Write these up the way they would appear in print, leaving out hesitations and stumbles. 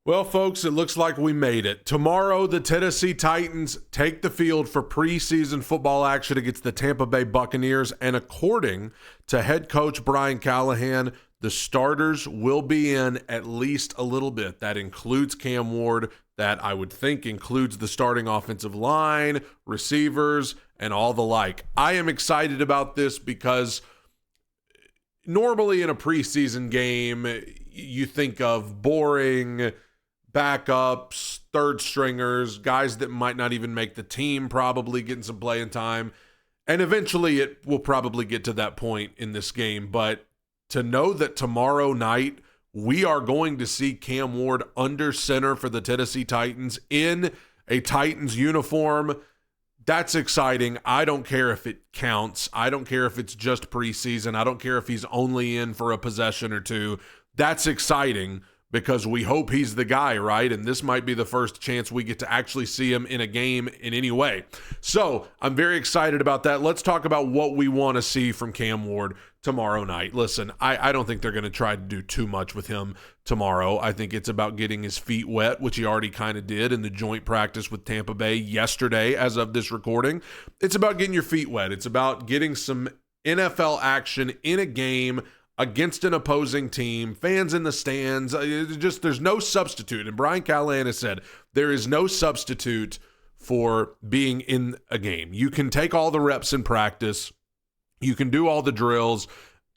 Well, folks, it looks like we made it. Tomorrow, the Tennessee Titans take the field for preseason football action against the Tampa Bay Buccaneers. And according to head coach Brian Callahan, the starters will be in at least a little bit. That includes Cam Ward. That I would think includes the starting offensive line, receivers, and all the like. I am excited about this because normally in a preseason game, you think of boring backups, third stringers, guys that might not even make the team, probably getting some playing time. And eventually it will probably get to that point in this game. But to know that tomorrow night we are going to see Cam Ward under center for the Tennessee Titans in a Titans uniform, that's exciting. I don't care if it counts. I don't care if it's just preseason. I don't care if he's only in for a possession or two. That's exciting because we hope he's the guy, right? And this might be the first chance we get to actually see him in a game in any way. So I'm very excited about that. Let's talk about what we want to see from Cam Ward tomorrow night. Listen, I don't think they're going to try to do too much with him tomorrow. I think it's about getting his feet wet, which he already kind of did in the joint practice with Tampa Bay yesterday as of this recording. It's about getting your feet wet. It's about getting some NFL action in a game against an opposing team, fans in the stands. There's no substitute. And Brian Callahan has said there is no substitute for being in a game. You can take all the reps in practice. You can do all the drills.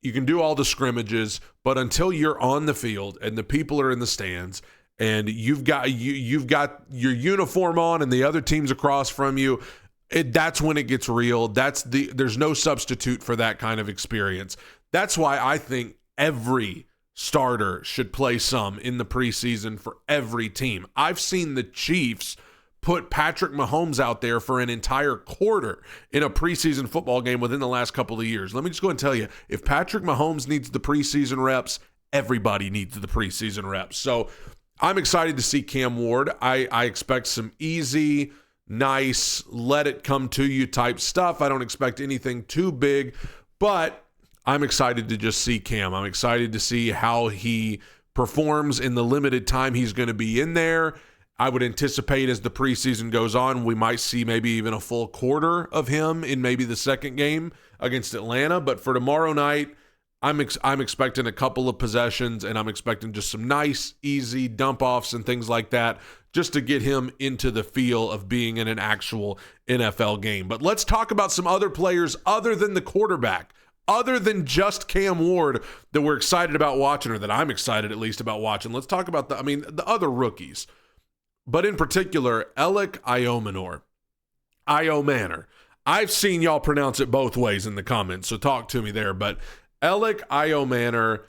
You can do all the scrimmages. But until you're on the field and the people are in the stands and you've got your uniform on and the other team's across from you, that's when it gets real. There's no substitute for that kind of experience. That's why I think every starter should play some in the preseason for every team. I've seen the Chiefs put Patrick Mahomes out there for an entire quarter in a preseason football game within the last couple of years. Let me just go and tell you, if Patrick Mahomes needs the preseason reps, everybody needs the preseason reps. So I'm excited to see Cam Ward. I expect some easy, nice, let it come to you type stuff. I don't expect anything too big, but I'm excited to just see Cam. I'm excited to see how he performs in the limited time he's going to be in there. I would anticipate as the preseason goes on, we might see maybe even a full quarter of him in maybe the second game against Atlanta. But for tomorrow night, I'm expecting a couple of possessions, and I'm expecting just some nice, easy dump-offs and things like that just to get him into the feel of being in an actual NFL game. But let's talk about some other players other than the quarterback, other than just Cam Ward that we're excited about watching, or that I'm excited at least about watching. Let's talk about the other rookies. But in particular, Alec Iomanor. I've seen y'all pronounce it both ways in the comments, so talk to me there. But Alec Iomanor,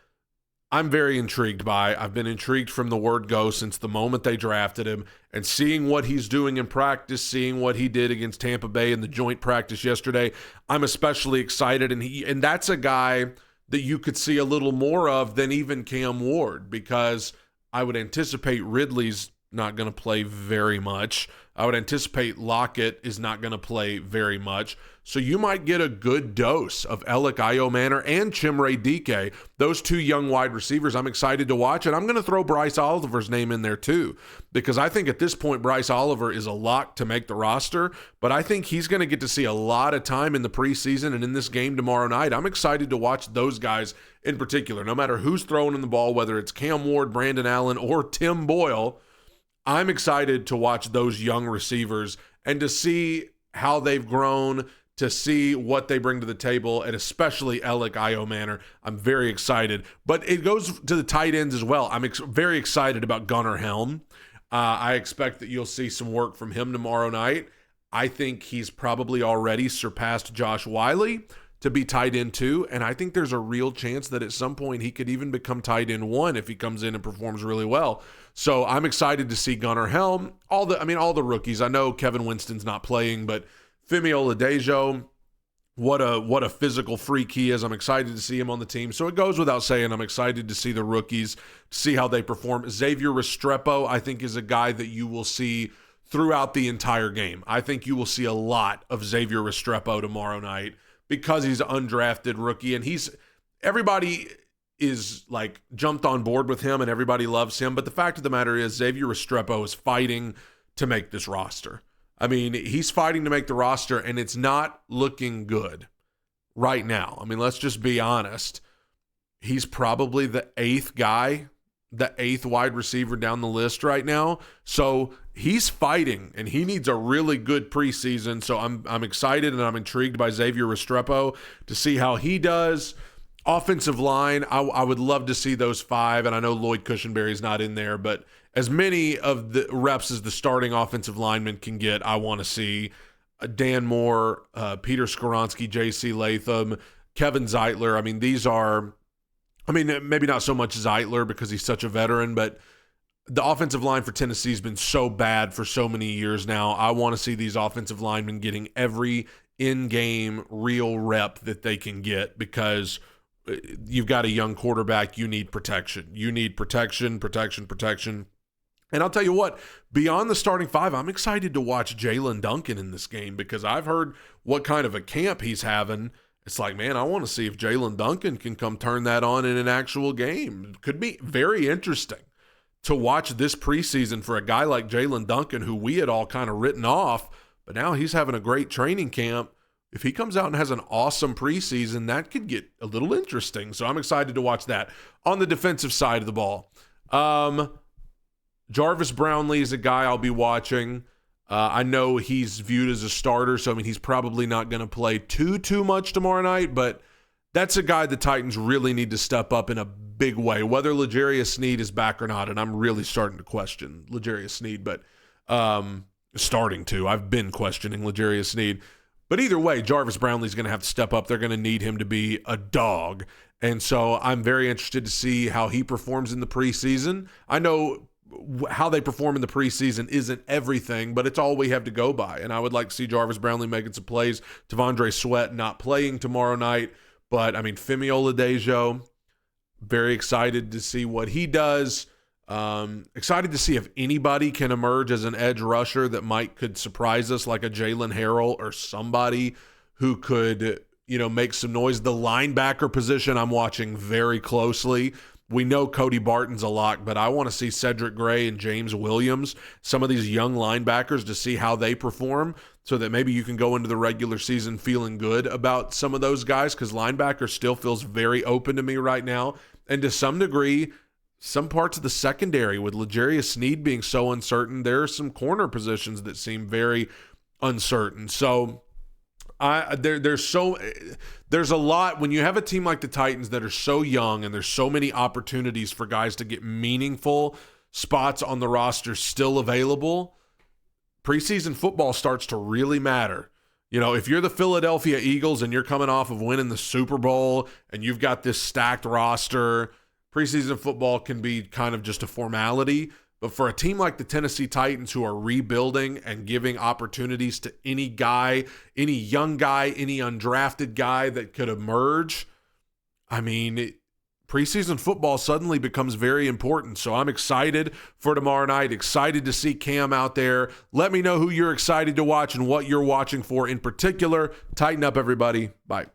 I'm very intrigued by. I've been intrigued from the word go since the moment they drafted him, and seeing what he's doing in practice, seeing what he did against Tampa Bay in the joint practice yesterday, I'm especially excited. And that's a guy that you could see a little more of than even Cam Ward, because I would anticipate Ridley's not going to play very much. I would anticipate Lockett is not going to play very much. So you might get a good dose of Alec Iomanor and Chimere Dike, those two young wide receivers I'm excited to watch. And I'm going to throw Bryce Oliver's name in there too, because I think at this point Bryce Oliver is a lock to make the roster, but I think he's going to get to see a lot of time in the preseason and in this game tomorrow night. I'm excited to watch those guys in particular, no matter who's throwing in the ball, whether it's Cam Ward, Brandon Allen, or Tim Boyle. I'm excited to watch those young receivers and to see how they've grown, to see what they bring to the table, and especially Alec Iomanor. I'm very excited. But it goes to the tight ends as well. I'm very excited about Gunnar Helm. I expect that you'll see some work from him tomorrow night. I think he's probably already surpassed Josh Wiley to be tight end 2, and I think there's a real chance that at some point he could even become tight end 1 if he comes in and performs really well. So I'm excited to see Gunnar Helm, all the rookies. I know Kevin Winston's not playing, but Femi Oladejo, what a physical freak he is. I'm excited to see him on the team. So it goes without saying, I'm excited to see the rookies, to see how they perform. Xavier Restrepo, I think, is a guy that you will see throughout the entire game. I think you will see a lot of Xavier Restrepo tomorrow night, because he's an undrafted rookie, and everybody is like jumped on board with him and everybody loves him. But the fact of the matter is Xavier Restrepo is fighting to make this roster. I mean, he's fighting to make the roster, and it's not looking good right now. I mean, let's just be honest. He's probably the eighth guy, the eighth wide receiver down the list right now. So he's fighting, and he needs a really good preseason. So I'm excited, and I'm intrigued by Xavier Restrepo to see how he does. Offensive line, I would love to see those five, and I know Lloyd Cushenberry's not in there, but as many of the reps as the starting offensive lineman can get, I want to see. Dan Moore, Peter Skoronski, J.C. Latham, Kevin Zeitler. I mean, these are, maybe not so much Zeitler because he's such a veteran, but the offensive line for Tennessee has been so bad for so many years now. I want to see these offensive linemen getting every in-game real rep that they can get because you've got a young quarterback. You need protection. You need protection. And I'll tell you what, beyond the starting five, I'm excited to watch Jalen Duncan in this game because I've heard what kind of a camp he's having. It's like, man, I want to see if Jalen Duncan can come turn that on in an actual game. It could be very interesting to watch this preseason for a guy like Jalen Duncan, who we had all kind of written off, but now he's having a great training camp. If he comes out and has an awesome preseason, that could get a little interesting. So I'm excited to watch that. On the defensive side of the ball, Jarvis Brownlee is a guy I'll be watching. I know he's viewed as a starter, so he's probably not going to play too much tomorrow night, but that's a guy the Titans really need to step up in a big way, whether L'Jarius Sneed is back or not, and I'm really starting to question L'Jarius Sneed, but I've been questioning L'Jarius Sneed. But either way, Jarvis Brownlee's going to have to step up. They're going to need him to be a dog, and so I'm very interested to see how he performs in the preseason. I know how they perform in the preseason isn't everything, but it's all we have to go by. And I would like to see Jarvis Brownlee making some plays. Tavondre Sweat not playing tomorrow night. But, Femi Oladejo, very excited to see what he does. Excited to see if anybody can emerge as an edge rusher that could surprise us, like a Jalen Harrell or somebody who could, make some noise. The linebacker position I'm watching very closely. We know Cody Barton's a lock, but I want to see Cedric Gray and James Williams, some of these young linebackers, to see how they perform so that maybe you can go into the regular season feeling good about some of those guys, because linebacker still feels very open to me right now. And to some degree, some parts of the secondary, with L'Jarius Sneed being so uncertain, there are some corner positions that seem very uncertain. So there's a lot when you have a team like the Titans that are so young and there's so many opportunities for guys to get meaningful spots on the roster still available. Preseason football starts to really matter. If you're the Philadelphia Eagles and you're coming off of winning the Super Bowl and you've got this stacked roster, preseason football can be kind of just a formality. But for a team like the Tennessee Titans, who are rebuilding and giving opportunities to any guy, any young guy, any undrafted guy that could emerge, preseason football suddenly becomes very important. So I'm excited for tomorrow night, excited to see Cam out there. Let me know who you're excited to watch and what you're watching for in particular. Tighten up, everybody. Bye.